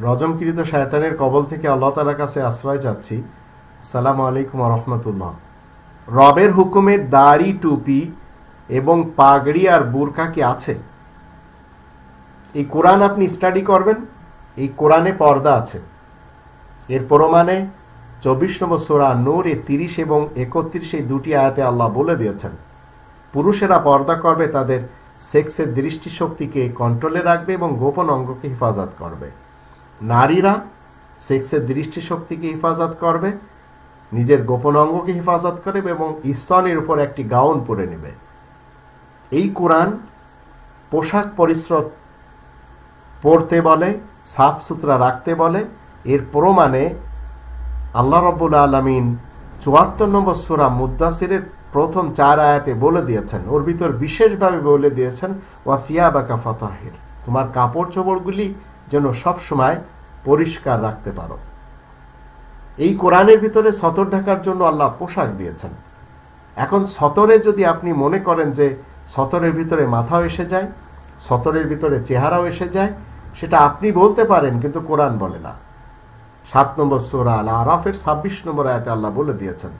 রজমকৃত শয়তানের কবল থেকে আল্লাহ তাআলার কাছে আশ্রয় চাচ্ছি। আসসালামু আলাইকুম ওয়া রাহমাতুল্লাহ। রবের হুকুমে দাড়ি, টুপি এবং পাগড়ি আর বুরকা কি আছে? এই কোরআন আপনি স্টাডি করবেন, এই কোরআনে পর্দা আছে। এর প্রমাণে 24 নম্বর সূরা নূর 30 এবং 31 এই দুটি আয়াতে আল্লাহ বলে দিয়েছেন পুরুষেরা পর্দা করবে, তাদের সেক্সের দৃষ্টিশক্তিকে কন্ট্রোলে রাখবে এবং গোপন অঙ্গকে হেফাজত করবে। নারীরা সেক্সের দৃষ্টিশক্তিকে হেফাজত করবে, নিজের গোপন অঙ্গকে হেফাজত করবে এবং স্তনের উপর একটি গাউন পরে নেবে। এই কোরআন পোশাক পরিচ্ছদ পরতে বলে, সাফ সুতরা রাখতে বলে। এর প্রমাণে আল্লাহ রাব্বুল আলামিন 74 নম্বর সূরা মুদ্দাসিরের প্রথম 4 আয়াতে বলে দিয়েছেন, ওর ভিতর বিশেষভাবে বলে দিয়েছেন ওয়া থিয়াবাকা ফাতাহির, তোমার কাপড় চোপড়গুলি যেন সব সময় পরিষ্কার রাখতে পারো। এই কোরআনের ভিতরে সতর ঢাকার জন্য আল্লাহ পোশাক দিয়েছেন। এখন সতরে যদি আপনি মনে করেন যে সতরের ভিতরে মাথাও এসে যায়, সতরের ভিতরে চেহারাও এসে যায়, সেটা আপনি বলতে পারেন, কিন্তু কোরআন বলে না। 7 নম্বর সূরা আল আরাফের 26 নম্বর আয়াতে আল্লাহ বলে দিয়েছেন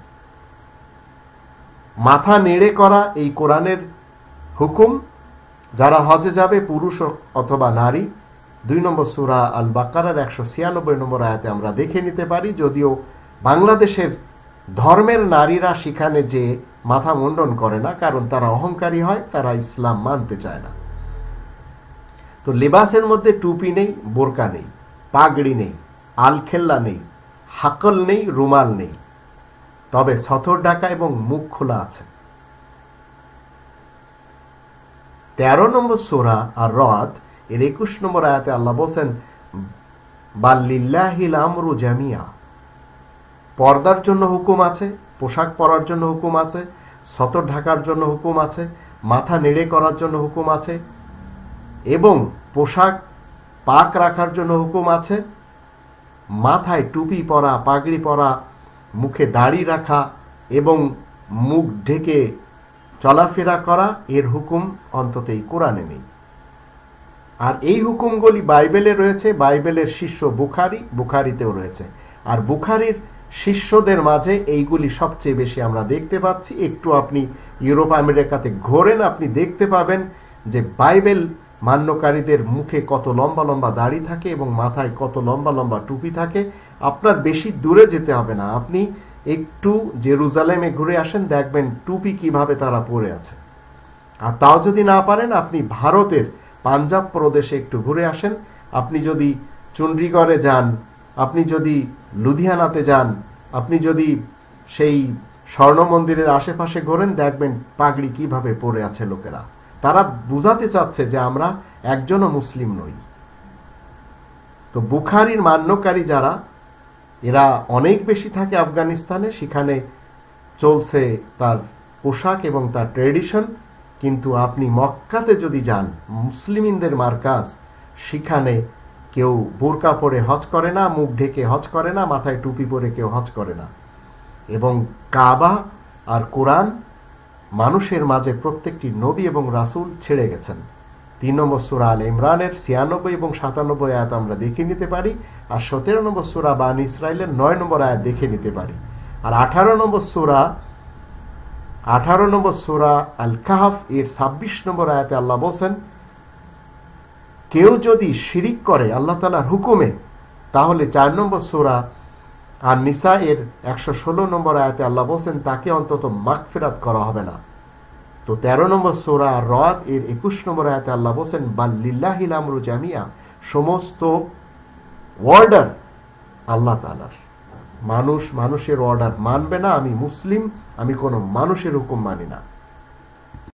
মাথা নেড়ে করা এই কোরআনের হুকুম। যারা হজে যাবে, পুরুষ অথবা নারী, 2 নম্বর সূরা আল বাকারার 196 নম্বর আয়াতে আমরা দেখে নিতে পারি। যদিও বাংলাদেশের ধর্মের নারীরা সেখানে যে মাথা মুন্ডন করে না, কারণ তারা অহংকারী হয়, তারা ইসলাম মানতে চায় না। তো লেবাসের মধ্যে টুপি নেই, বোরকা নেই, পাগড়ি নেই, আলখেল্লা নেই, হাকল নেই, রুমাল নেই, তবে সতর ঢাকা এবং মুখ খোলা আছে। 13 নম্বর সূরা আর রদ এর 21 নম্বর আয়াতে আল্লাহ বলেন বাল্লিল্লাহিল আমরু জামিয়া, পর্দার জন্য হুকুম আছে, পোশাক পরার জন্য হুকুম আছে, সতর ঢাকার জন্য হুকুম আছে, মাথা নেড়ে করার জন্য হুকুম আছে এবং পোশাক পাক রাখার জন্য হুকুম আছে। মাথায় টুপি পরা, পাগড়ি পরা, মুখে দাড়ি রাখা এবং মুখ ঢেকে চলাফেরা করা, এর হুকুম অন্তত এই কোরআনে নেই। আর এই হুকুমগুলি বাইবেলে রয়েছে, বাইবেলের শিষ্য বুখারীতেও রয়েছে। আর বুখারীর শিষ্যদের মাঝে এইগুলি সবচেয়ে বেশি আমরা দেখতে পাচ্ছি। একটু আপনি ইউরোপ আমেরিকাতে ঘোরেন, আপনি দেখতে পাবেন যে বাইবেল মান্যকারীদের মুখে কত লম্বা লম্বা দাড়ি থাকে এবং মাথায় কত লম্বা লম্বা টুপি থাকে। আপনার বেশি দূরে যেতে হবে না, আপনি একটু জেরুজালেমে ঘুরে আসেন, দেখবেন টুপি কিভাবে তারা পরে আছে। আর তাও যদি না পারেন, আপনি ভারতের পাঞ্জাব প্রদেশে একটু ঘুরে আসেন, আপনি যদি চণ্ডীগড়ে যান, আপনি যদি লুধিয়ানাতে যান, আপনি যদি সেই স্বর্ণ মন্দিরের আশেপাশে ঘোরেন, দেখবেন পাগড়ি কিভাবে পরে আছে লোকেরা। তারা বুঝাতে চাচ্ছে যে আমরা একজনও মুসলিম নই। তো বুখারীর মান্যকারী যারা, এরা অনেক বেশি থাকে আফগানিস্তানে, সেখানে চলছে তার পোশাক এবং তার ট্রেডিশন। কিন্তু আপনি মক্কাতে যদি যান, মুসলিমদের মার্কাজ, সেখানে কেউ বোরকা পরে হজ করে না, মুখ ঢেকে হজ করে না, মাথায় টুপি পরে কেউ হজ করে না। এবং কাবা আর কোরআন মানুষের মাঝে প্রত্যেকটি নবী এবং রাসূল ছেড়ে গেছেন। 3 নম্বর সূরা আল ইমরানের 96 এবং 97 আয়াত আমরা দেখে নিতে পারি। আর 17 নম্বর সূরা বানী ইসরাইলের 9 নম্বর আয়াত দেখে নিতে পারি। আর 18 নম্বর সূরা আল কাহফ এর 26 নম্বর আয়াতে আল্লাহ বলেন, কেউ যদি শিরিক করে আল্লাহ তাআলার হুকুমে, তাহলে 4 নম্বর সূরা আর নিসা এর 116 নম্বর আয়াতে আল্লাহ বলেন তাকে অন্তত মাগফিরাত করা হবে না। তো 13 নম্বর সূরা আর রদ এর 21 নম্বর আয়াতে আল্লাহ বলেন বাল্লিল্লাহিল আমরু জামিয়া, সমস্ত অর্ডার আল্লাহ তাআলার। মানুষের অর্ডার মানবে না। আমি মুসলিম, আমি কোনো মানুষের হুকুম মানি না।